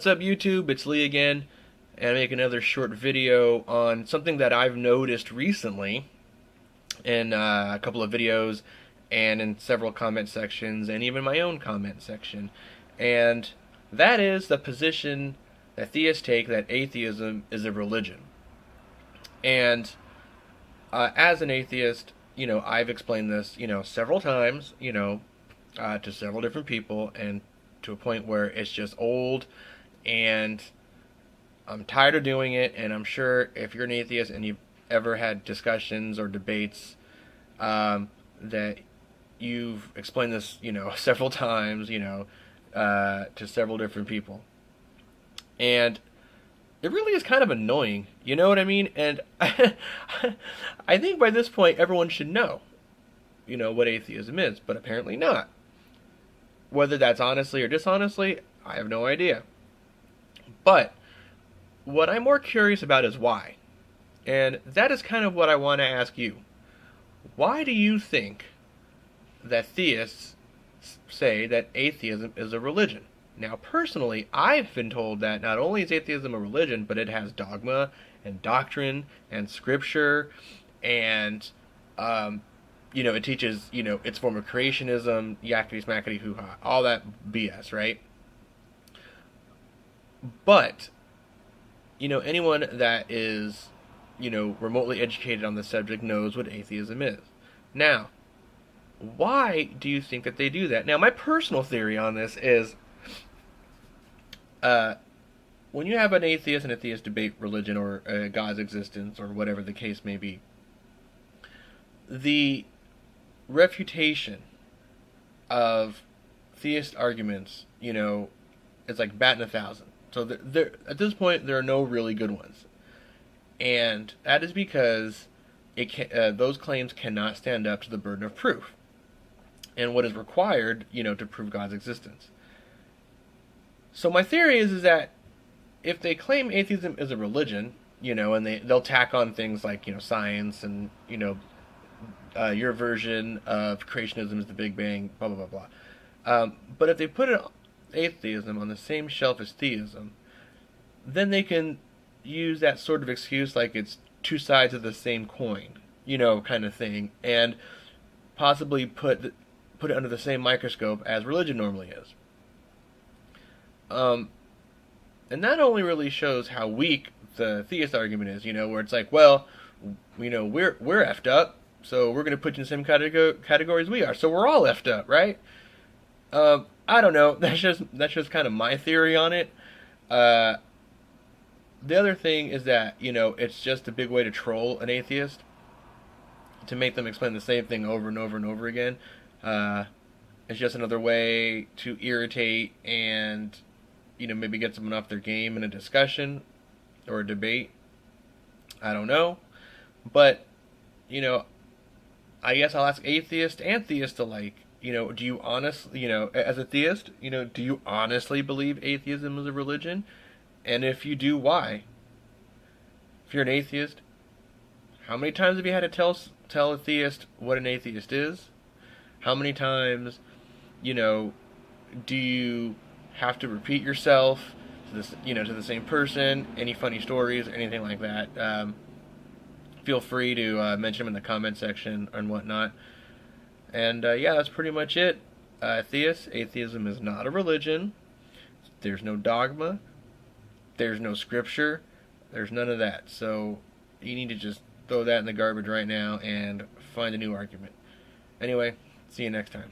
What's up, YouTube? It's Lee again, and I make another short video on something that I've noticed recently in a couple of videos and in several comment sections and even my own comment section. And that is the position that theists take that atheism is a religion. And as an atheist, I've explained this, several times, to several different people, and to a point where it's just old and I'm tired of doing it. And I'm sure if you're an atheist and you've ever had discussions or debates, that you've explained this, several times, to several different people. And it really is kind of annoying, you know what I mean? And I think by this point everyone should know, what atheism is, but apparently not. Whether that's honestly or dishonestly, I have no idea. But what I'm more curious about is why. And that is kind of what I want to ask you. Why do you think that theists say that atheism is a religion? Now, personally, I've been told that not only is atheism a religion, but it has dogma and doctrine and scripture, and it teaches, its form of creationism, yakety smackety hoo ha, all that BS, right? But anyone that is, remotely educated on the subject knows what atheism is. Now, why do you think that they do that? Now, my personal theory on this is, when you have an atheist and a theist debate religion or God's existence or whatever the case may be, the refutation of theist arguments, it's like batting 1,000. So at this point, there are no really good ones, and that is because those claims cannot stand up to the burden of proof, and what is required, to prove God's existence. So my theory is that if they claim atheism is a religion, and they'll tack on things like science and your version of creationism is the Big Bang, blah blah blah blah. But if they put atheism on the same shelf as theism, then they can use that sort of excuse like it's two sides of the same coin, kind of thing, and possibly put it under the same microscope as religion normally is. And that only really shows how weak the theist argument is, where it's like, well, we're effed up, so we're going to put you in the same categories we are, so we're all effed up, right? I don't know. That's just kind of my theory on it. The other thing is that it's just a big way to troll an atheist, to make them explain the same thing over and over and over again. It's just another way to irritate and maybe get someone off their game in a discussion or a debate. I don't know, but I guess I'll ask atheist and theist alike. Do you honestly, as a theist, do you honestly believe atheism is a religion? And if you do, why? If you're an atheist, how many times have you had to tell a theist what an atheist is? How many times, do you have to repeat yourself to this, to the same person? Any funny stories or anything like that? Feel free to mention them in the comment section and whatnot. And yeah, that's pretty much it. Atheism is not a religion. There's no dogma. There's no scripture. There's none of that. So you need to just throw that in the garbage right now and find a new argument. Anyway, see you next time.